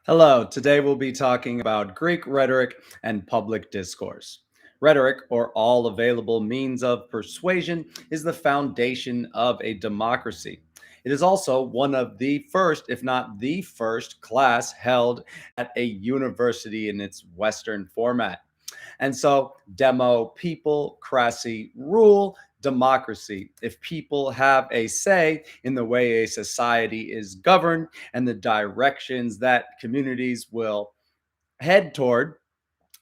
Hello, today we'll be talking about Greek rhetoric and public discourse. Rhetoric, or all available means of persuasion, is the foundation of a democracy. It is also one of the first, if not the first, class held at a university in its Western format. And so, demo, people, crassy, rule, democracy. If people have a say in the way a society is governed and the directions that communities will head toward,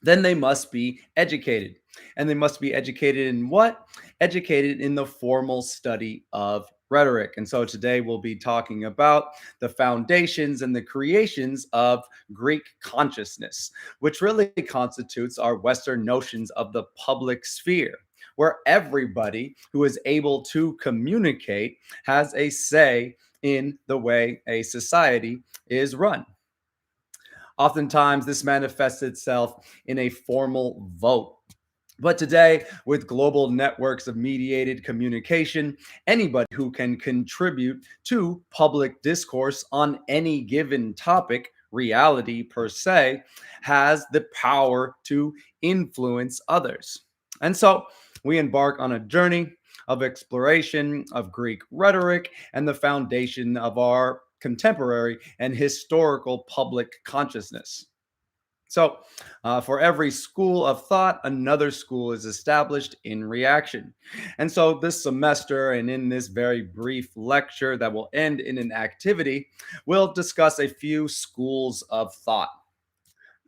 then they must be educated. And they must be educated in what? Educated in the formal study of rhetoric. And so today we'll be talking about the foundations and the creations of Greek consciousness, which really constitutes our Western notions of the public sphere, where everybody who is able to communicate has a say in the way a society is run. Oftentimes, this manifests itself in a formal vote. But today, with global networks of mediated communication, anybody who can contribute to public discourse on any given topic, reality per se, has the power to influence others. And so we embark on a journey of exploration of Greek rhetoric and the foundation of our contemporary and historical public consciousness. So, for every school of thought, another school is established in reaction. And so, this semester and in this very brief lecture that will end in an activity, we'll discuss a few schools of thought.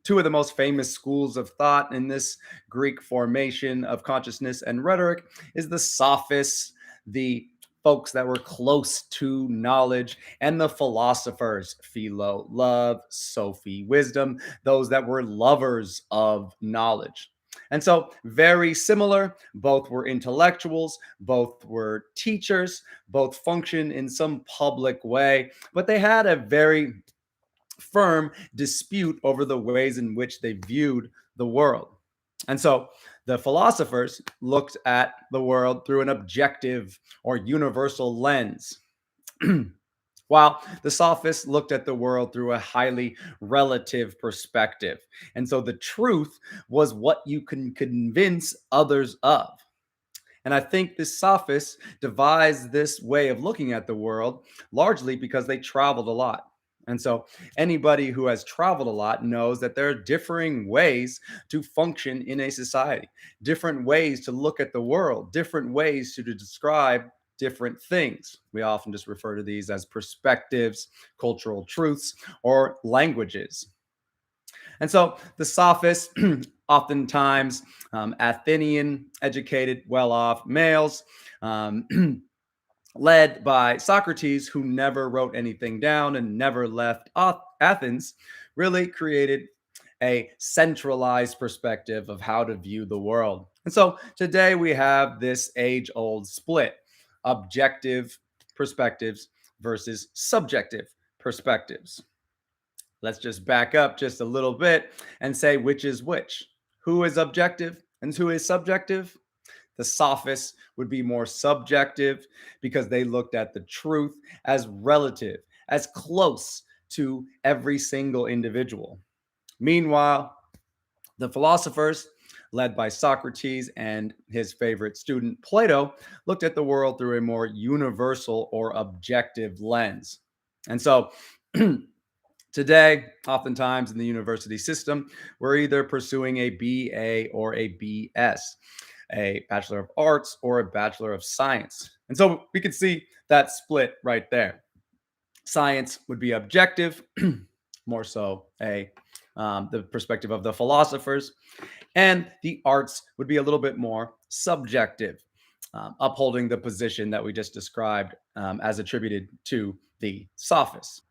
Two of the most famous schools of thought in this Greek formation of consciousness and rhetoric is the sophists, the folks that were close to knowledge, and the philosophers, Philo, love, Sophie, wisdom, those that were lovers of knowledge. And so, very similar, both were intellectuals, both were teachers, both function in some public way, but they had a very firm dispute over the ways in which they viewed the world. And so the philosophers looked at the world through an objective or universal lens, while the sophists looked at the world through a highly relative perspective. And so the truth was what you can convince others of. And I think the sophists devised this way of looking at the world largely because they traveled a lot. And so anybody who has traveled a lot knows that there are differing ways to function in a society, different ways to look at the world, different ways to describe different things. We often just refer to these as perspectives, cultural truths, or languages. And so the sophists, oftentimes Athenian, educated, well off males, um, led by Socrates, who never wrote anything down and never left Athens, really created a centralized perspective of how to view the world. And so today we have this age old split: objective perspectives versus subjective perspectives. Let's just back up just a little bit and say which is which. Who is objective and who is subjective? The sophists would be more subjective because they looked at the truth as relative, as close to every single individual. Meanwhile, the philosophers, led by Socrates and his favorite student Plato, looked at the world through a more universal or objective lens. And so today, oftentimes in the university system, we're either pursuing a BA or a BS, a Bachelor of Arts or a Bachelor of Science. And so we can see that split right there. Science would be objective, more so the perspective of the philosophers, and the arts would be a little bit more subjective, upholding the position that we just described as attributed to the sophists.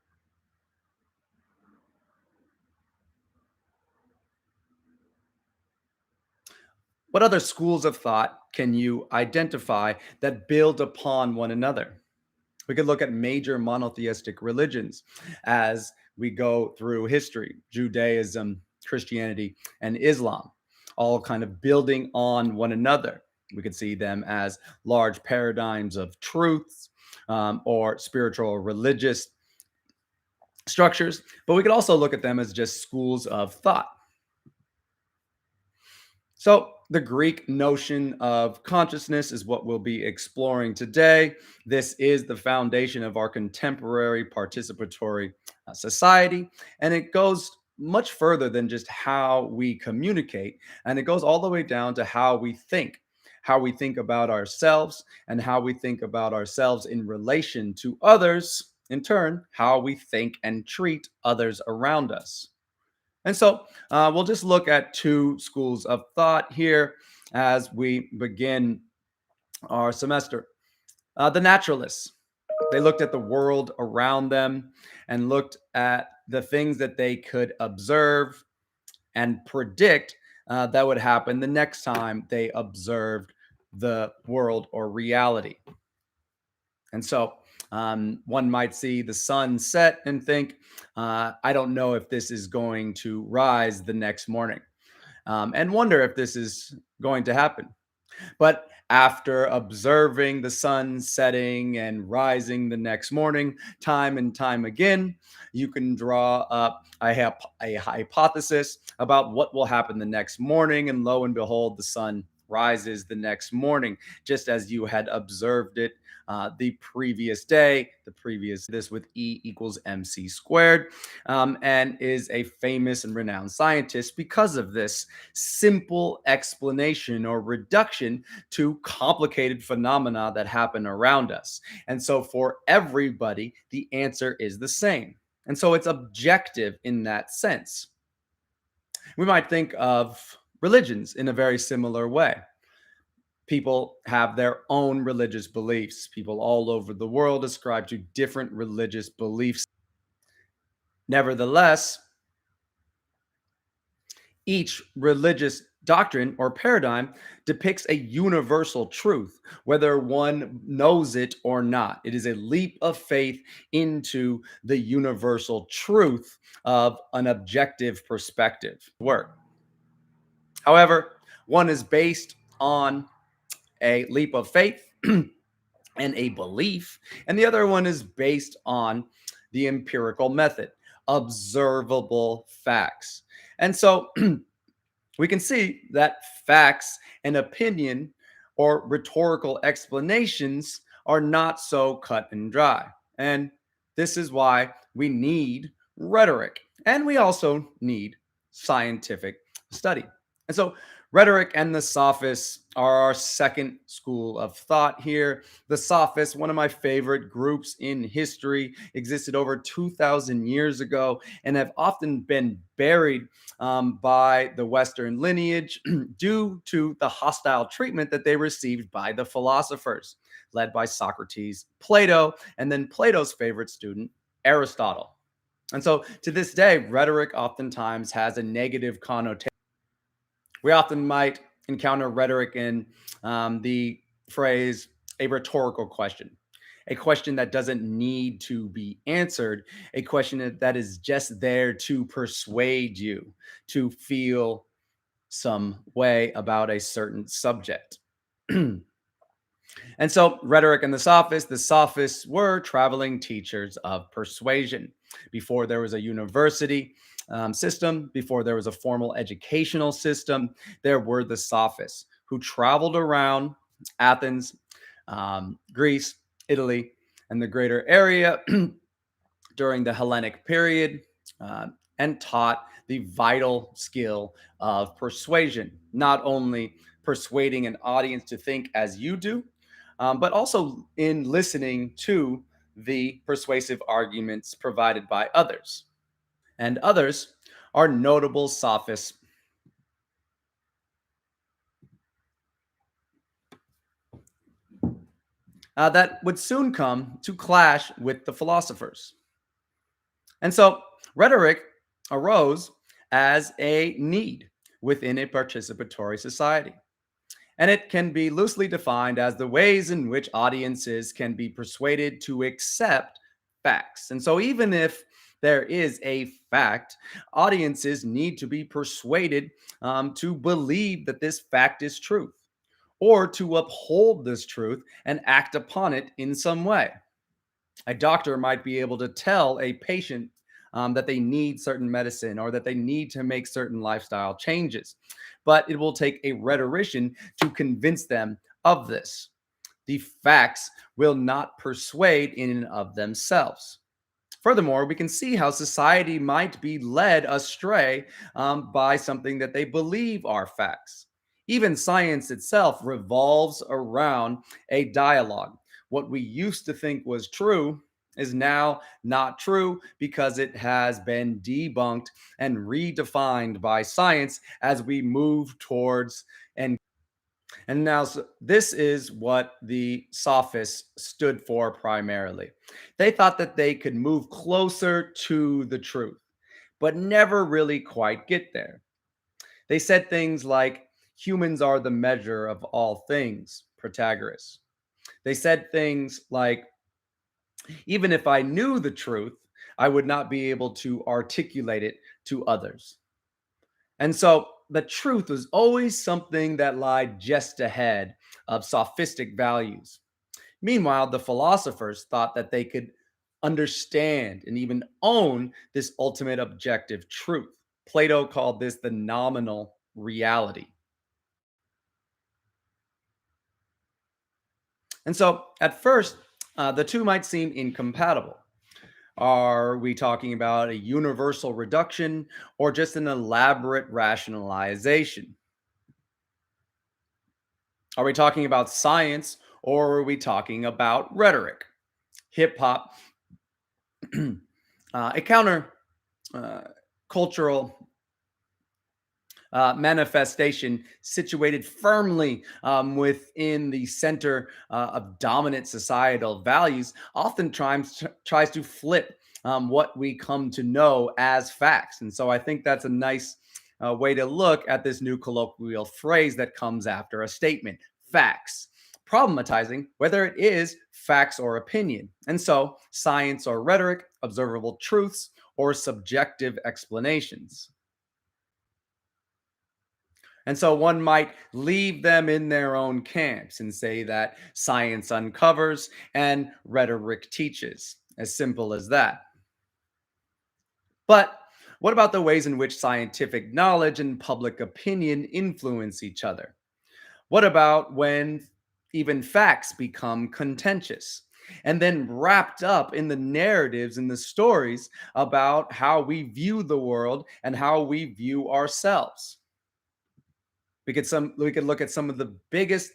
What other schools of thought can you identify that build upon one another? We could look at major monotheistic religions as we go through history: Judaism, Christianity, and Islam, all kind of building on one another. We could see them as large paradigms of truths or spiritual or religious structures, but we could also look at them as just schools of thought. So, the Greek notion of consciousness is what we'll be exploring today. This is the foundation of our contemporary participatory society, and it goes much further than just how we communicate, and it goes all the way down to how we think about ourselves, and how we think about ourselves in relation to others, in turn, how we think and treat others around us. And so we'll just look at two schools of thought here as we begin our semester. The naturalists, they looked at the world around them and looked at the things that they could observe and predict that would happen the next time they observed the world or reality. And so one might see the sun set and think, I don't know if this is going to rise the next morning, and wonder if this is going to happen. But after observing the sun setting and rising the next morning, time and time again, you can draw up a hypothesis about what will happen the next morning. And lo and behold, the sun rises the next morning, just as you had observed it the previous day, this with E equals MC squared, and is a famous and renowned scientist because of this simple explanation or reduction to complicated phenomena that happen around us. And so for everybody, the answer is the same. And so it's objective in that sense. We might think of religions in a very similar way. People have their own religious beliefs. People all over the world ascribe to different religious beliefs. Nevertheless, each religious doctrine or paradigm depicts a universal truth, whether one knows it or not. It is a leap of faith into the universal truth of an objective perspective. Work. However, one is based on a leap of faith and a belief, and the other one is based on the empirical method, observable facts. And so we can see that facts and opinion or rhetorical explanations are not so cut and dry. And this is why we need rhetoric, and we also need scientific study. And so rhetoric and the sophists are our second school of thought here. The sophists, one of my favorite groups in history, existed over 2,000 years ago and have often been buried by the Western lineage due to the hostile treatment that they received by the philosophers, led by Socrates, Plato, and then Plato's favorite student, Aristotle. And so to this day, rhetoric oftentimes has a negative connotation. We often might encounter rhetoric in the phrase a rhetorical question, a question that doesn't need to be answered, a question that is just there to persuade you to feel some way about a certain subject. And so, rhetoric and the sophists were traveling teachers of persuasion. Before there was a university system, before there was a formal educational system, there were the sophists who traveled around Athens, Greece, Italy, and the greater area during the Hellenic period uh, and taught the vital skill of persuasion, not only persuading an audience to think as you do, but also in listening to the persuasive arguments provided by others. And others are notable sophists that would soon come to clash with the philosophers. And so rhetoric arose as a need within a participatory society. And it can be loosely defined as the ways in which audiences can be persuaded to accept facts. And so, even if there is a fact, audiences need to be persuaded to believe that this fact is truth or to uphold this truth and act upon it in some way. A doctor might be able to tell a patient that they need certain medicine or that they need to make certain lifestyle changes. But it will take a rhetorician to convince them of this. The facts will not persuade in and of themselves. Furthermore, we can see how society might be led astray by something that they believe are facts. Even science itself revolves around a dialogue. What we used to think was true is now not true because it has been debunked and redefined by science as we move towards and this is what the sophists stood for primarily. They thought that they could move closer to the truth, but never really quite get there. They said things like, humans are the measure of all things, Protagoras. They said things like, even if I knew the truth, I would not be able to articulate it to others. And so the truth was always something that lied just ahead of sophistic values. Meanwhile, the philosophers thought that they could understand and even own this ultimate objective truth. Plato called this the nominal reality. And so at first, the two might seem incompatible. Are we talking about a universal reduction or just an elaborate rationalization? Are we talking about science or are we talking about rhetoric? Hip hop, a counter uh, cultural manifestation situated firmly within the center of dominant societal values, oftentimes tries to flip what we come to know as facts. And so I think that's a nice way to look at this new colloquial phrase that comes after a statement, facts, problematizing whether it is facts or opinion. And so science or rhetoric, observable truths, or subjective explanations. And so one might leave them in their own camps and say that science uncovers and rhetoric teaches. As simple as that. But what about the ways in which scientific knowledge and public opinion influence each other? What about when even facts become contentious and then wrapped up in the narratives and the stories about how we view the world and how we view ourselves? We could look at some of the biggest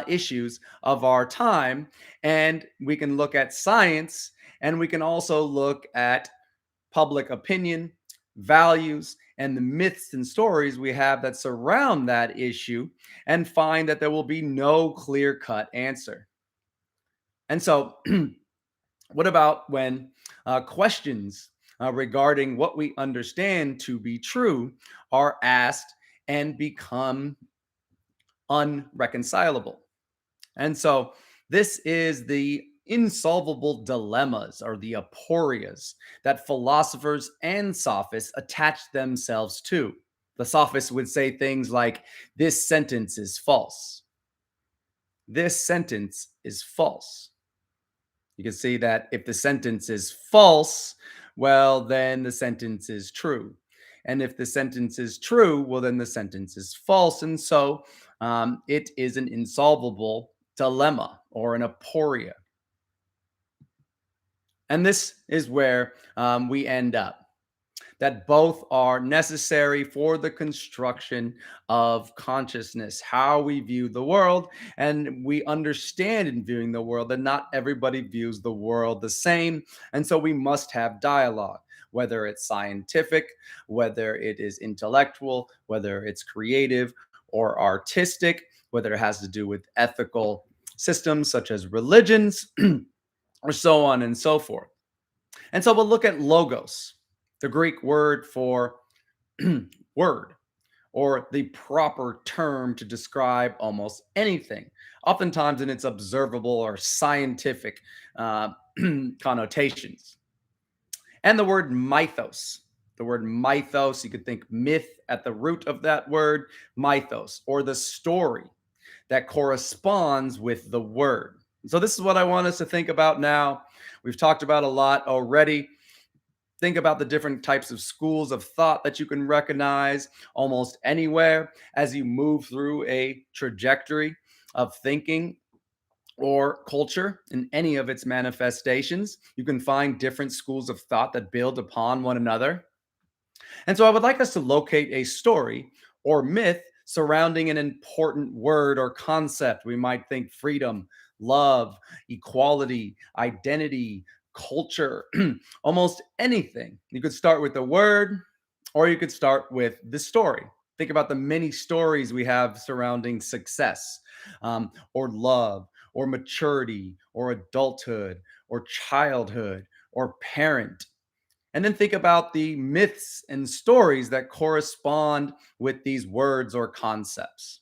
issues of our time, and we can look at science, and we can also look at public opinion, values, and the myths and stories we have that surround that issue, and find that there will be no clear cut answer. And so, what about when questions regarding what we understand to be true are asked and become unreconcilable? And so this is the insolvable dilemmas or the aporias that philosophers and sophists attach themselves to. The sophists would say things like, this sentence is false. This sentence is false. You can see that if the sentence is false, well, then the sentence is true. And if the sentence is true, well, then the sentence is false. And so it is an insolvable dilemma or an aporia. And this is where we end up. That both are necessary for the construction of consciousness, how we view the world. And we understand in viewing the world that not everybody views the world the same. And so we must have dialogue, whether it's scientific, whether it is intellectual, whether it's creative or artistic, whether it has to do with ethical systems such as religions, or so on and so forth. And so we'll look at logos, the Greek word for word, or the proper term to describe almost anything, oftentimes in its observable or scientific connotations. And the word mythos. The word mythos, you could think myth at the root of that word, mythos, or the story that corresponds with the word. So, this is what I want us to think about now. We've talked about a lot already. Think about the different types of schools of thought that you can recognize almost anywhere as you move through a trajectory of thinking or culture in any of its manifestations. You can find different schools of thought that build upon one another. And so I would like us to locate a story or myth surrounding an important word or concept. We might think freedom, love, equality, identity, culture, almost anything. You could start with the word or you could start with the story. Think about the many stories we have surrounding success, or love, or maturity, or adulthood, or childhood, or parent. And then think about the myths and stories that correspond with these words or concepts.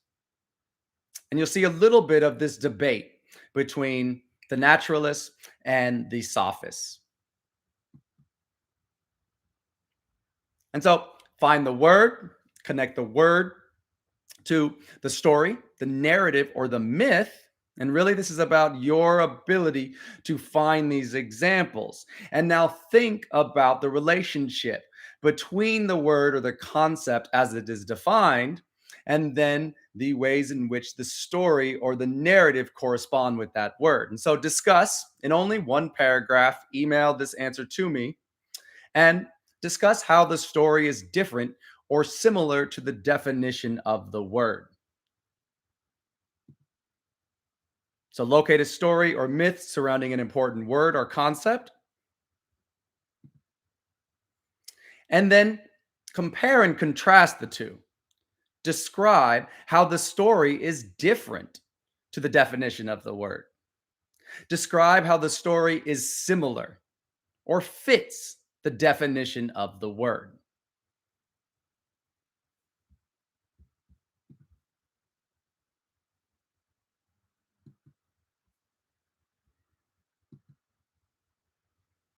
And you'll see a little bit of this debate between the naturalists and the sophists. And so find the word, connect the word to the story, the narrative, or the myth. And really, this is about your ability to find these examples. And now think about the relationship between the word or the concept as it is defined, and then the ways in which the story or the narrative correspond with that word. And so discuss in only one paragraph, email this answer to me, and discuss how the story is different or similar to the definition of the word. So locate a story or myth surrounding an important word or concept, and then compare and contrast the two. Describe how the story is different to the definition of the word. Describe how the story is similar or fits the definition of the word.